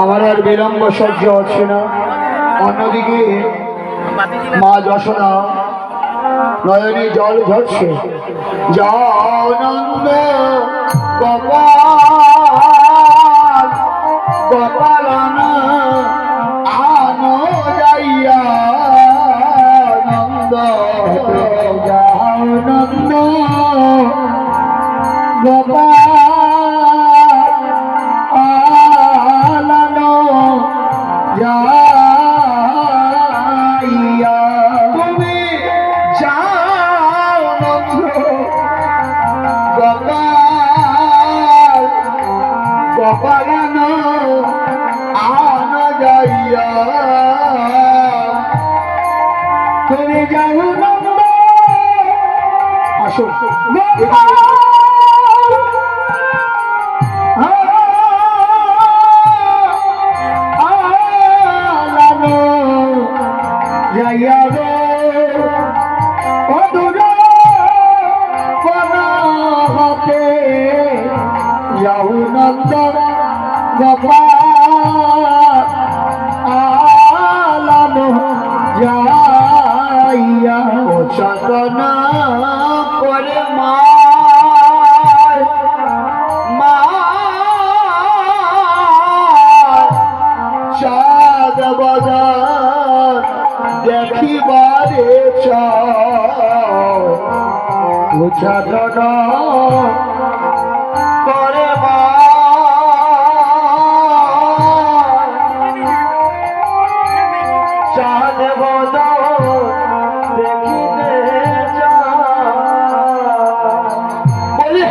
আমার আর বিলম্ব সহ্য হচ্ছে না। অন্যদিকে মা যশোদা নয়নে জল ঝরছে। যাও নন্দ গোপাল গোপাল আনো যাইয়া নন্দ যাও নন্দ গোপাল আনো যাইয়া তুমি যাও নন্দ গোপাল গোপাল আনো যাইয়া তুমি যাও নন্দ আসো যাইয়া গো অদূর হতে যাও নন্দ গোপাল আলানো যাইয়া ও সাধনা করে মা চাঁদ বাজার দেখিবারে চাঁদনা করে মা চাঁদ বাজার দেখিতে বলি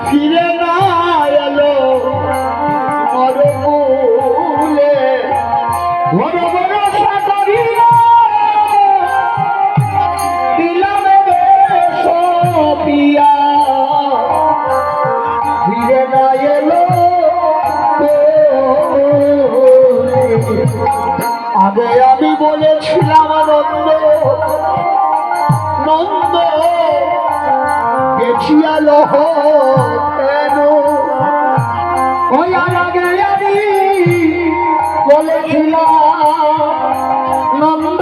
ফিরে না এলো মরকুলে ঘন ভরসা করিয়া দিলাম সোপিয়া ফিরে না এলো আগে আমি বলেছিলাম নন্দ নন্দ গেছিয়ালো কেন ওই আগে আমি বলেছিলাম নন্দ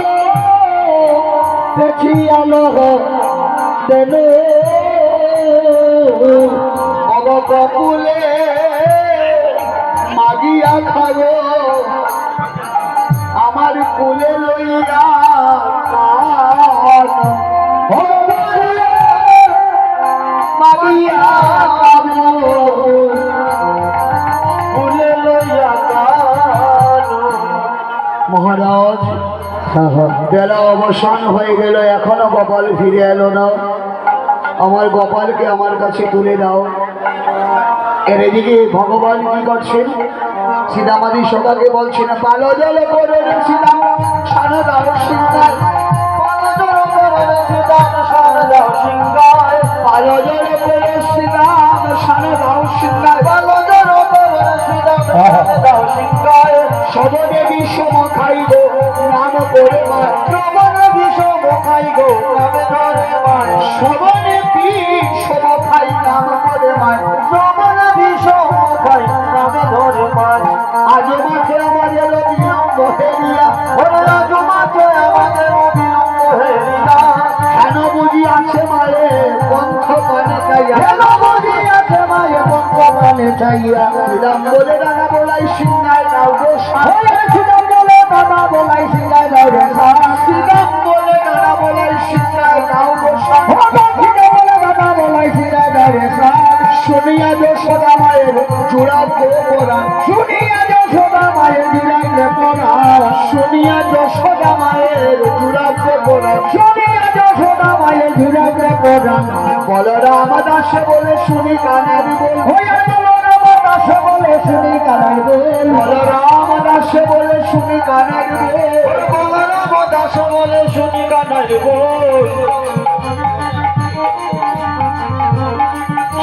গেছিয়ালো কেন অবকুলে মাগিয়া খাবো আমার কুলে লইয়া মহারাজ বেলা অবসান হয়ে গেল, এখনো গোপাল ফিরে এলো না। আমার গোপালকে আমার কাছে তুলে দাও। এর এদিকে ভগবান কি করছেন? সীতামাদি সদাকে বলছেন পালো জলে করে সীতা সারা দাও সিংহায় পালো জলে করে সীতা সারা দাও সিংহায় পালো জলে করে সীতা সারা দাও সিংহায় পালো জলে করে সীতা সারা দাও সিংহায় সবনে বিষম খাইব নাম করে মায় সবনে বিষম খাইব নামে ধরে মায় সবনে বিষম খাই নাম করে মায় সবনে বিষম খাই নামে ধরে মায় আজ মাঠে আমাদের অবিলম্ব হেরিয়া ওরে আজ মাঠে আমাদের অবিলম্ব হেরিয়া কেন বুঝি আছে মায়ে পন্থ মানে চাইয়া কেন বুঝি আছে মায়ে পন্থ মানে চাইয়া বিলম্ব বলে ডানা বলাই সিংহায় দাও গো সিংহায় দানা বলাই সিংহায় দাও রে সিংহাম বলে ডানা বলাই সিংহায় দাও গো দানা বলাই সিংহায় দাও রে শুনিয়া যশোদা মায়ের জোড়াতে পড়া শুনিয়া যশোদা মায়ের জোড়াতে পড়া শুনিয়া যশোদা মায়ের জোড়াতে পড়া শুনিয়া যশোদা মায়ের জোড়াতে পরাণ বলরাম দাসে বলে শুনি কানের বল হইয়া বলরাম দাস বলে শুনি কানাই বল বলরাম দাসে বলে শুনি কানের বল বলরাম দাস বলে শুনি কানাই বল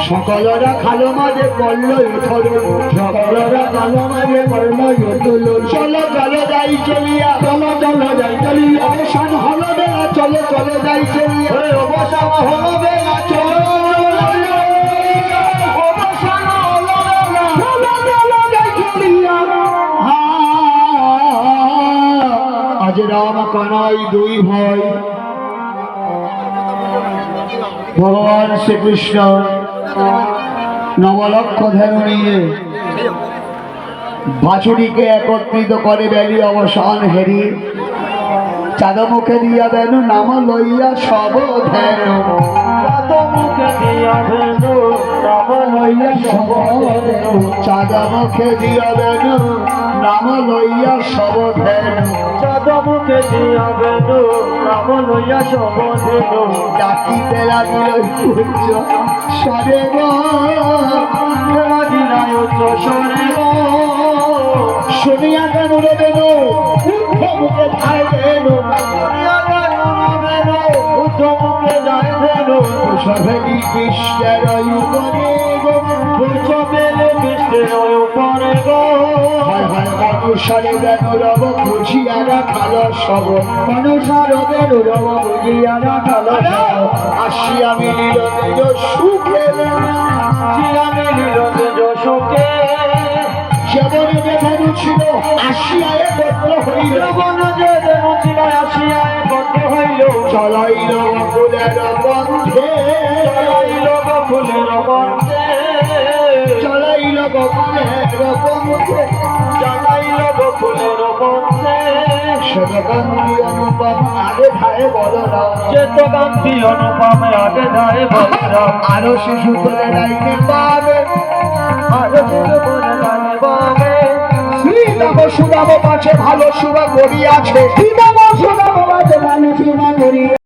সকলরা খালো মাঝে পড়ল উঠল সকলরা কালো মাঝে পড়ল উঠল চলো চলো যাই চলিয়া চলো চলো যাই চলিয়া অবসান হলো বেলা চলো চলো যাই চলিয়া অবসান হলো বেলা চলো অবসান হলো বেলা চলো চলো যাই চলিয়া আজ রাম কানাই দুই ভাই ভগবান শ্রীকৃষ্ণ নবলক্ষ ধ্যান নিয়ে বাছুরিকে একত্রিত করে বেলি অবসান হেরি চাঁদমুখে দিয়া বেনু নাম লইয়া সব ধ্যান মুখে দিয়া বেনু নাম লইয়া সব চাঁদমুখে দিয়া বেনু নাম লইয়া সব ধ্যান মুখে দিয়া বেনু নাম লইয়া সব ডাকিতে লাগিল উচ্চ স্বরে লাগিলাই উচ্চ স্বরে শুনিয়া কেন রে বেনু উদ্ধ মুখে ধায় বেনু মুখে যায় বেনু সভেলি কৃষ্ণের উপরে বেলে কৃষ্ণের উপরে গো মনুষারে বেনু রব খুঁজিয়া রাখাল সব মনুষার বেনু রব বুঝিয়া রাখাল আসিয়া মিলিল নিজ সুখে আসিয়া মিলিল নিজ সুখে যেমন বেনু ছিল আসিয়া একত্র হইল যেমন যে বেনু ছিল আসিয়া একত্র হইল চলাইল ফুলের বন্ধে চলাইল ফুলের বন্ধে চলাইল ফুলের বন্ধে চলাইল ফুলের বন্ধে শ্বেতকান্তি অনুপম আগে ধারে বলরাম চেতকান্তি অনুপমে আগে ধারে বলরাম আরো শিশু তোলে লাইনে পাবে আরো শিশু তোলে লাইনে পাবে শ্রীরাম সুদাম পাছে ভালো সুরা করিয়াছে শ্রীরাম সুদাম পাছে ভালো সুরা করিয়াছে